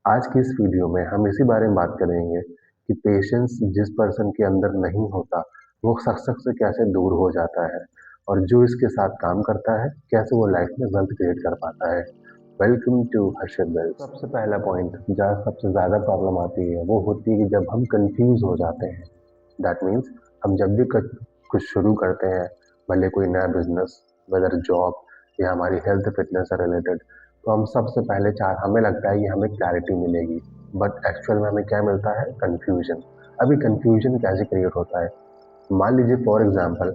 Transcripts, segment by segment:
आज की इस वीडियो में हम इसी बारे में बात करेंगे कि पेशेंस जिस पर्सन के अंदर नहीं होता वो सक्सेस से कैसे दूर हो जाता है और जो इसके साथ काम करता है कैसे वो लाइफ में वेल्थ क्रिएट कर पाता है। Welcome to Harshad wealth. सबसे पहला पॉइंट जहाँ सबसे ज़्यादा प्रॉब्लम आती है वो होती है कि जब हम कंफ्यूज हो जाते हैं। दैट मीन्स हम जब भी कुछ शुरू करते हैं, भले कोई नया बिजनेस, वेदर जॉब या हमारी हेल्थ फिटनेस से रिलेटेड, तो हम सबसे पहले चाह हमें लगता है कि हमें क्लैरिटी मिलेगी, बट एक्चुअल में हमें क्या मिलता है? कंफ्यूजन। अभी कंफ्यूजन कैसे क्रिएट होता है? मान लीजिए फॉर एग्जांपल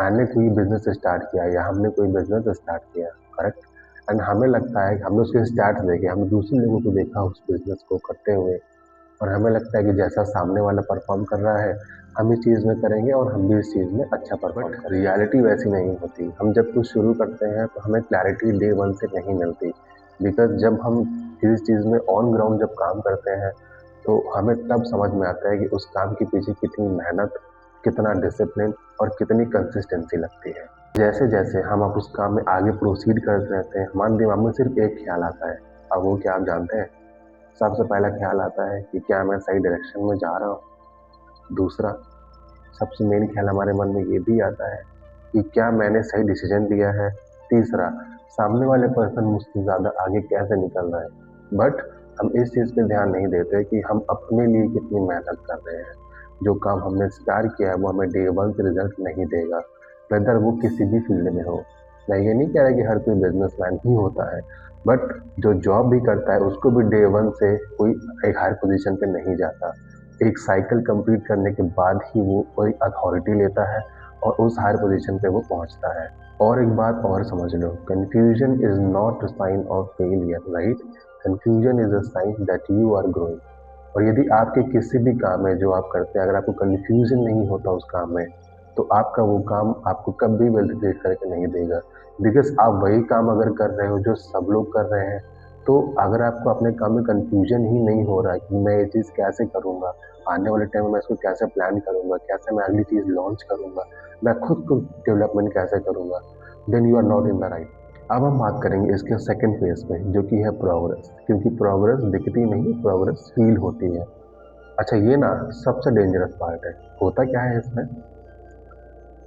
मैंने कोई बिजनेस स्टार्ट किया या हमने कोई बिजनेस स्टार्ट किया, करेक्ट। एंड हमें लगता है कि हमने उसके स्टार्ट देखे, हमने दूसरे लोगों को देखा उस बिजनेस को करते हुए, और हमें लगता है कि जैसा सामने वाला परफॉर्म कर रहा है हम इस चीज़ में करेंगे और हम भी इस चीज़ में अच्छा परफॉर्म करेंगे। रियलिटी वैसी नहीं होती। हम जब कुछ शुरू करते हैं तो हमें क्लैरिटी डे वन से नहीं मिलती, बिकॉज जब हम किसी चीज़ में ऑन ग्राउंड जब काम करते हैं तो हमें तब समझ में आता है कि उस काम के पीछे कितनी मेहनत, कितना डिसिप्लिन और कितनी कंसिस्टेंसी लगती है। जैसे जैसे हम अब उस काम में आगे प्रोसीड करते रहते हैं हमारे दिमाग में सिर्फ एक ख्याल आता है। अब वो क्या आप जानते हैं? सबसे पहला ख्याल आता है कि क्या मैं सही डायरेक्शन में जा रहा हूँ। दूसरा, सबसे मेन ख्याल हमारे मन में ये भी आता है कि क्या मैंने सही डिसीजन लिया है। तीसरा, सामने वाले पर्सन मुझसे ज़्यादा आगे कैसे निकल रहा है। बट हम इस चीज़ पे ध्यान नहीं देते कि हम अपने लिए कितनी मेहनत कर रहे हैं। जो काम हमने स्टार्ट किया है वो हमें डे वन से रिजल्ट नहीं देगा, वेदर वो किसी भी फील्ड में हो। मैं ये नहीं कह रहा कि हर कोई बिजनेसमैन ही होता है, बट जो जॉब भी करता है उसको भी डे वन से कोई एक हायर पोजीशन पे नहीं जाता। एक साइकिल कंप्लीट करने के बाद ही वो कोई अथॉरिटी लेता है और उस हायर पोजीशन पे वो पहुंचता है। और एक बात और समझ लो, confusion is not a sign of failure, right? Confusion is a sign that you are growing. और यदि आपके किसी भी काम में जो आप करते हैं अगर आपको कंफ्यूजन नहीं होता उस काम में, तो आपका वो काम आपको कभी वेल्थ क्रिएट करके नहीं देगा। बिकॉज आप वही काम अगर कर रहे हो जो सब लोग कर रहे हैं, तो अगर आपको अपने काम में कंफ्यूजन ही नहीं हो रहा है कि मैं ये चीज़ कैसे करूँगा, आने वाले टाइम में मैं इसको कैसे प्लान करूँगा, कैसे मैं अगली चीज़ लॉन्च करूँगा, मैं खुद को डेवलपमेंट कैसे करूँगा, then you are not in the right. अब हम बात करेंगे इसके सेकंड फेज पे जो कि है प्रोग्रेस, क्योंकि प्रोग्रेस दिखती नहीं, प्रोग्रेस फील होती है। अच्छा, ये ना सबसे डेंजरस पार्ट है। होता क्या है इसमें?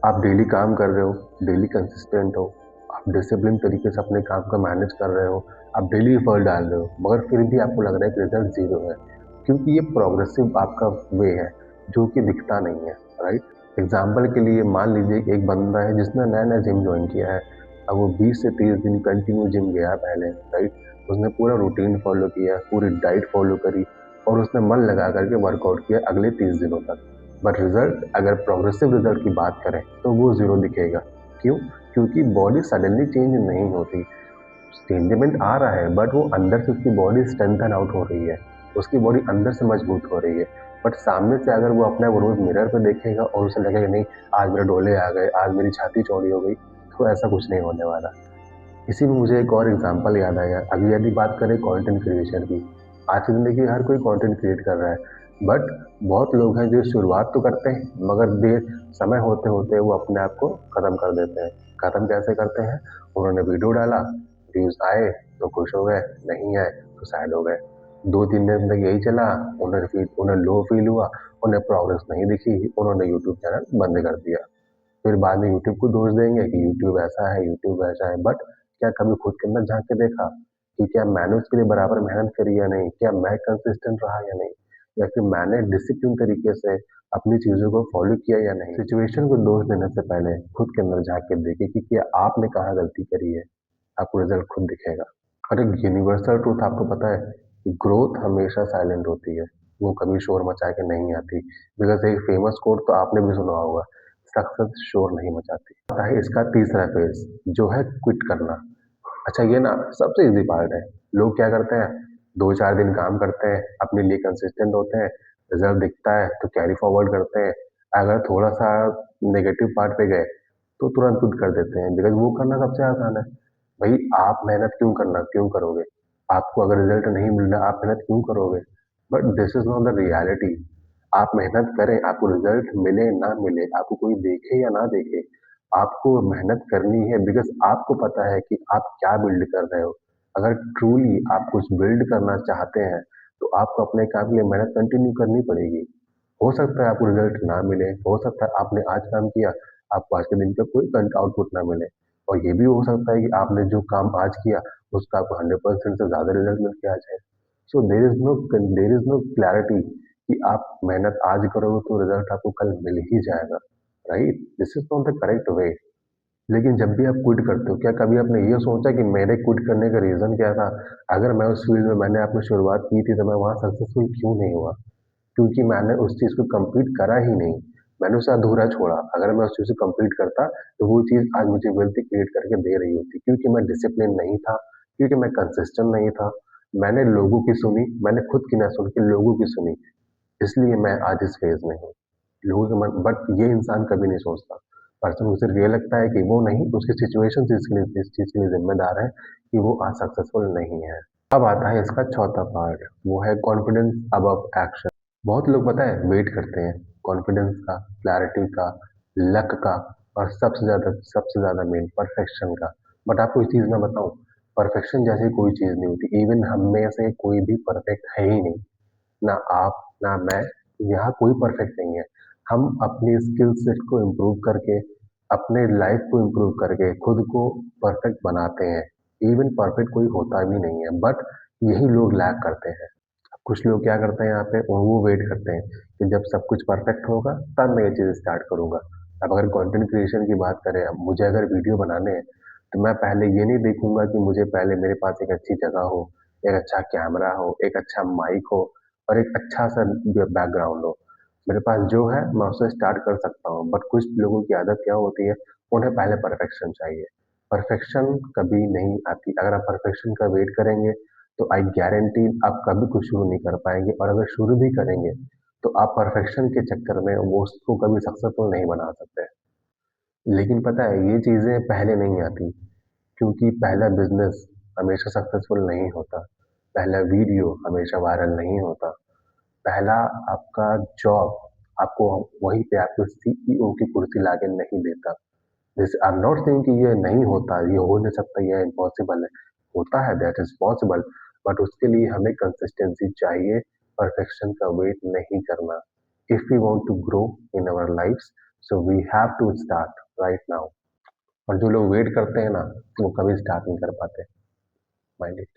आप डेली काम कर रहे हो, डेली कंसिस्टेंट हो, आप डिसिप्लिन तरीके से अपने काम को मैनेज कर रहे हो, आप डेली एफर्ट डाल रहे हो, मगर फिर भी आपको लग रहा है कि रिजल्ट ज़ीरो है, क्योंकि ये प्रोग्रेसिव आपका वे है, जो कि दिखता नहीं है, राइट? एग्ज़ाम्पल के लिए मान लीजिए एक बंदा है जिसने नया-नया जिम जॉइन किया है। अब वो 20 से 30 दिन कंटिन्यू जिम गया पहले, राइट? उसने पूरा रूटीन फ़ॉलो किया, पूरी डाइट फ़ॉलो करी और उसने मन लगा कर के वर्कआउट किया अगले 30 दिनों तक। बट रिजल्ट, अगर प्रोग्रेसिव रिजल्ट की बात करें तो वो ज़ीरो दिखेगा। क्यों? क्योंकि बॉडी सडनली चेंज नहीं होती। चेंजमेंट आ रहा है बट वो अंदर से उसकी बॉडी स्ट्रेंथन आउट हो रही है, उसकी बॉडी अंदर से मजबूत हो रही है। बट सामने से अगर वो अपने आप रोज मिरर पे देखेगा और उसे लगेगा नहीं आज मेरे डोले आ गए, आज मेरी छाती चौड़ी हो गई, तो ऐसा कुछ नहीं होने वाला। इसी में मुझे एक और एग्जांपल याद आया। अभी यदि बात करें कंटेंट क्रिएशन की, आज की ज़िंदगी हर कोई कंटेंट क्रिएट कर रहा है, बट बहुत लोग हैं जो शुरुआत तो करते हैं मगर देर समय होते-होते वो अपने आप को ख़त्म कर देते हैं। ख़त्म कैसे करते हैं? उन्होंने वीडियो डाला, व्यूज़ आए तो खुश हो गए, नहीं आए तो सैड हो गए। 2-3 दिन तक यही चला, उन्हें लो फ़ील हुआ, उन्हें प्रोग्रेस नहीं दिखी, उन्होंने यूट्यूब चैनल बंद कर दिया। फिर बाद में यूट्यूब को दोष देंगे कि यूट्यूब ऐसा है, यूट्यूब वैसा है। बट क्या कभी खुद के अंदर झाँक के देखा कि क्या मैंने उसके लिए बराबर मेहनत करी या नहीं? क्या मैं कंसिस्टेंट रहा या नहीं? या फिर मैंने डिसिप्लिन तरीके से अपनी चीज़ों को फॉलो किया या नहीं? सिचुएशन को दोष देने से पहले खुद के अंदर झाँक के देखें कि क्या आपने कहाँ गलती करी है, आपको रिज़ल्ट खुद दिखेगा। और एक यूनिवर्सल ट्रुथ आपको पता है कि ग्रोथ हमेशा साइलेंट होती है, वो कभी शोर मचा के नहीं आती। बिकॉज़ एक फेमस कोट तो आपने भी सुना होगा, सक्सेस शोर नहीं मचाती। आता है इसका तीसरा फेज़ जो है क्विट करना। अच्छा, ये ना सबसे ईज़ी पार्ट है। लोग क्या करते हैं, 2-4 दिन काम करते हैं, अपने लिए कंसिस्टेंट होते हैं, रिज़ल्ट दिखता है तो कैरी फॉरवर्ड करते हैं। अगर थोड़ा-सा नेगेटिव पार्ट पे गए, तो तुरंत क्विट कर देते हैं, बिकॉज़ वो करना सबसे आसान है। भई आप मेहनत क्यों करोगे? आपको अगर रिज़ल्ट नहीं मिल रहा, आप मेहनत क्यों करोगे? But this is not the reality. आप मेहनत करें, आपको रिज़ल्ट मिले ना मिले, आपको कोई देखे या ना देखे, आपको मेहनत करनी है, बिकॉज़ आपको पता है कि आप क्या बिल्ड कर रहे हो। अगर ट्रूली आप कुछ बिल्ड करना चाहते हैं, तो आपको अपने काम के लिए मेहनत कंटिन्यू करनी पड़ेगी। हो सकता है आपको रिजल्ट ना मिले, हो सकता है आपने आज काम किया, आपको आज के दिन का कोई आउटपुट ना मिले, और ये भी हो सकता है कि आपने जो काम आज किया, उसका आपको 100% से ज़्यादा रिजल्ट मिल के आ जाए। So there is no clarity कि आप मेहनत आज करोगे तो रिजल्ट आपको कल मिल ही जाएगा, right? This is not the correct way. लेकिन जब भी आप क्विट करते हो, क्या कभी आपने ये सोचा कि मेरे क्विट करने का रीज़न क्या था? अगर मैं उस फील्ड में मैंने अपनी शुरुआत की थी, तो मैं वहाँ सक्सेसफुल क्यों नहीं हुआ? क्योंकि मैंने उस चीज़ को कंप्लीट करा ही नहीं। मैंने उसे अधूरा छोड़ा। अगर मैं उस चीज़ को कंप्लीट करता, तो वो चीज़ आज मुझे वेल्थ क्रिएट करके दे रही होती। क्योंकि मैं डिसिप्लिन नहीं था, क्योंकि मैं कंसिस्टेंट नहीं था। मैंने लोगों की सुनी, मैंने खुद की ना सुन के लोगों की सुनी। इसलिए मैं आज इस फेज़ में हूँ। लोगों के मन बट ये इंसान कभी नहीं सोचता। पर्सन को सिर्फ ये लगता है कि वो नहीं, उसकी सिचुएशन इस चीज़ के लिए ज़िम्मेदार है कि वो आज सक्सेसफुल नहीं है। अब आता है इसका चौथा पार्ट, वो है कॉन्फिडेंस अबव एक्शन। बहुत लोग पता है वेट करते हैं कॉन्फिडेंस का, क्लैरिटी का, लक का, और सबसे ज़्यादा मेन परफेक्शन का। बट आपको एक चीज़ मैं बताऊँ, परफेक्शन जैसी कोई चीज़ नहीं होती। इवन हम में से कोई भी परफेक्ट है ही नहीं। ना आप, ना मैं, यहाँ कोई परफेक्ट नहीं है। हम अपनी स्किल सेट को इम्प्रूव करके, अपने लाइफ को इम्प्रूव करके खुद को परफेक्ट बनाते हैं। इवन परफेक्ट कोई होता भी नहीं है, बट यही लोग लैक करते हैं। कुछ लोग क्या करते हैं यहाँ पे, वो वेट करते हैं कि जब सब कुछ परफेक्ट होगा तब मैं ये चीज़ स्टार्ट करूँगा। अब अगर कंटेंट क्रिएशन की बात करें, अब मुझे अगर वीडियो बनाने हैं, तो मैं पहले ये नहीं देखूंगा कि मुझे पहले मेरे पास एक अच्छी जगह हो, एक अच्छा कैमरा हो, एक अच्छा माइक हो, और एक अच्छा सा बैकग्राउंड हो। मेरे पास जो है मैं उससे स्टार्ट कर सकता हूँ, बट कुछ लोगों की आदत क्या होती है, उन्हें पहले परफेक्शन चाहिए। परफेक्शन कभी नहीं आती। अगर आप परफेक्शन का वेट करेंगे, तो आई गारंटी आप कभी कुछ शुरू नहीं कर पाएंगे, और अगर शुरू भी करेंगे, तो आप परफेक्शन के चक्कर में वो उसको कभी सक्सेसफुल नहीं बना सकते। लेकिन पता है ये चीज़ें पहले नहीं आती, क्योंकि पहला बिजनेस हमेशा सक्सेसफुल नहीं होता, पहला वीडियो हमेशा वायरल नहीं होता, पहला आपका जॉब आपको वहीं पे आपको सीईओ की कुर्सी लाके नहीं देता। This I am not saying कि ये नहीं होता, ये हो नहीं सकता, ये इम्पॉसिबल है। होता है, दैट इज़ पॉसिबल, बट उसके लिए हमें कंसिस्टेंसी चाहिए, परफेक्शन का वेट नहीं करना। If we want to grow in our lives, so we have to start right now. और जो लोग वेट करते हैं ना, वो कभी स्टार्ट नहीं कर पाते। Mind it.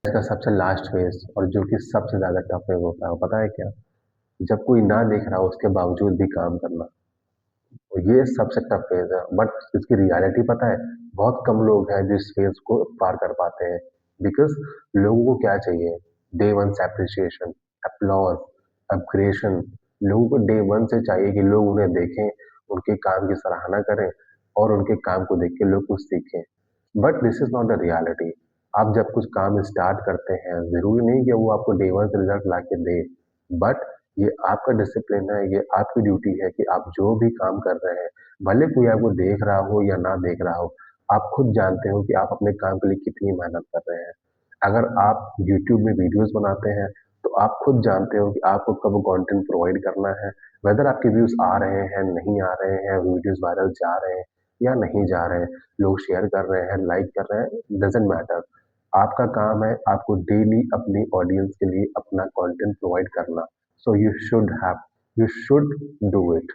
इसका सबसे लास्ट फेज, और जो कि सबसे ज़्यादा टफ फेज होता है, वो पता है क्या? जब कोई ना देख रहा हो उसके बावजूद भी काम करना। ये सबसे टफ फेज है, बट इसकी रियलिटी पता है, बहुत कम लोग हैं जो इस फेज को पार कर पाते हैं। बिकॉज लोगों को क्या चाहिए? डे वन से अप्रिसिएशन, अप्लॉज, अपग्रेशन। लोगों को डे वन से चाहिए कि लोग उन्हें देखें, उनके काम की सराहना करें, और उनके काम को देख के लोग कुछ सीखें। But this is not the reality. आप जब कुछ काम स्टार्ट करते हैं, जरूरी नहीं कि वो आपको डे वन से रिजल्ट ला के दे, बट ये आपका डिसिप्लिन है, ये आपकी ड्यूटी है कि आप जो भी काम कर रहे हैं, भले कोई आपको देख रहा हो या ना देख रहा हो, आप खुद जानते हो कि आप अपने काम के लिए कितनी मेहनत कर रहे हैं। अगर आप यूट्यूब में वीडियोस बनाते हैं, तो आप खुद जानते हो कि आपको कब कंटेंट प्रोवाइड करना है, वेदर आपके व्यूज आ रहे हैं, नहीं आ रहे हैं, वीडियोस वायरल जा रहे हैं या नहीं जा रहे हैं, लोग शेयर कर रहे हैं, लाइक कर रहे हैं, डजेंट मैटर। आपका काम है आपको डेली अपनी ऑडियंस के लिए अपना कंटेंट प्रोवाइड करना। So you should do it.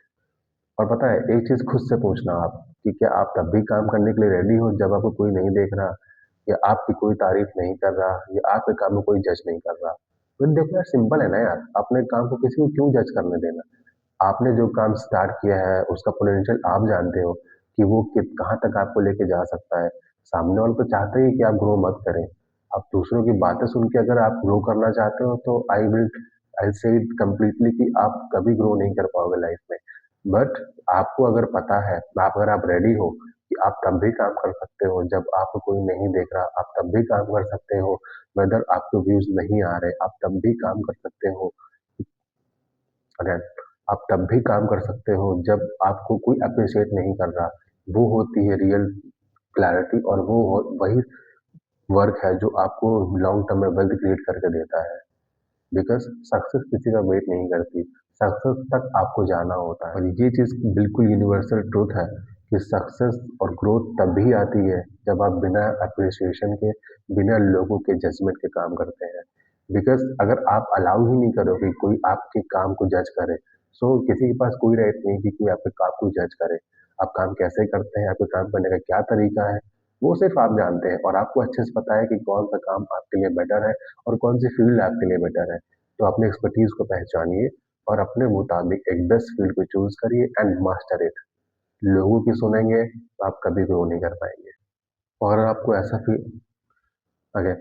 और पता है एक चीज खुद से पूछना आप, कि क्या आप तब भी काम करने के लिए रेडी हो जब आपको कोई नहीं देख रहा, या आपकी कोई तारीफ नहीं कर रहा, या आपके काम में कोई जज नहीं कर रहा? तो देखो यार, सिंपल है ना यार, अपने काम को किसी को क्यों जज करने देना? आपने जो काम स्टार्ट किया है उसका पोटेंशियल आप जानते हो कि वो कहाँ तक आपको लेके जा सकता है। सामने वाला तो चाहते ही कि आप ग्रो मत करें। आप दूसरों की बातें सुन के अगर आप ग्रो करना चाहते हो, तो आई से इट कंप्लीटली कि आप कभी ग्रो नहीं कर पाओगे लाइफ में। बट आपको अगर पता है, अगर आप रेडी हो कि आप तब भी काम कर सकते हो जब आपको कोई नहीं देख रहा, आप तब भी काम कर सकते हो, वेदर आपको व्यूज नहीं आ रहे, आप तब भी काम कर सकते हो। अगर आप तब भी काम कर सकते हो जब आपको कोई अप्रिशिएट नहीं कर रहा, वो होती है रियल क्लैरिटी, और वही वर्क है जो आपको लॉन्ग टर्म में वेल्थ क्रिएट करके देता है। बिकॉज सक्सेस किसी का वेट नहीं करती, सक्सेस तक आपको जाना होता है, और ये चीज़ बिल्कुल यूनिवर्सल ट्रूथ है कि सक्सेस और ग्रोथ तभी आती है जब आप बिना अप्रिसिएशन के, बिना लोगों के जजमेंट के काम करते हैं। बिकॉज़ अगर आप अलाउ ही नहीं करोगे कोई आपके काम को जज करे, सो किसी के पास कोई राइट नहीं कि कोई आपके काम को जज करे। आप काम कैसे करते हैं, आपके काम करने का क्या तरीका है, वो सिर्फ़ आप जानते हैं और आपको अच्छे से पता है कि कौन-सा काम आपके लिए बेटर है और कौन-सी फ़ील्ड आपके लिए बेटर है। तो अपनी एक्सपर्टीज़ को पहचानिए और अपने मुताबिक एक बेस्ट फ़ील्ड को चूज़ करिए एंड मास्टर इट। लोगों की सुनेंगे तो आप कभी ग्रो नहीं कर पाएँगे। और अगर आपको ऐसा फ़ील अगर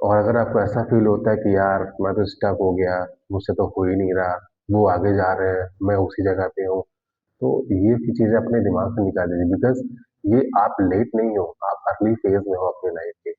और अगर आपको ऐसा फ़ील होता है कि यार मैं तो स्टक हो गया, मुझसे तो हो ही नहीं रहा, वो आगे जा रहे हैं, मैं उसी जगह पे हूँ, तो ये चीज़ें अपने दिमाग से निकाल दीजिए बिकॉज़ ये आप लेट नहीं हो, आप अर्ली फेज़ में हो अपनी लाइफ़ के।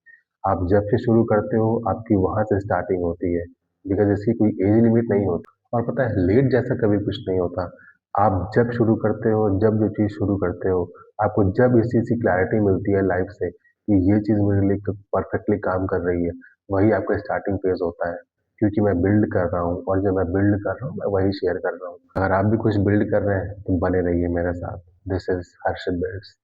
आप जब से शुरू करते हो, आपकी वहाँ से स्टार्टिंग होती है, बिकॉज़ इसकी कोई एज लिमिट नहीं होती और पता है लेट जैसा कभी कुछ नहीं होता। आप जब शुरू करते हो, जब जो चीज़ शुरू करते हो, आपको जब इस चीज़ की क्लैरिटी मिलती है लाइफ़ से कि ये चीज़ मेरे लिए क परफेक्टली काम कर रही है, वही आपका स्टार्टिंग फेज़ होता है। क्योंकि मैं बिल्ड कर रहा हूँ और जो मैं बिल्ड कर रहा हूँ, मैं वही शेयर कर रहा हूँ। अगर आप भी कुछ बिल्ड कर रहे हैं, तो बने रहिए मेरे साथ। This is Harshit builds.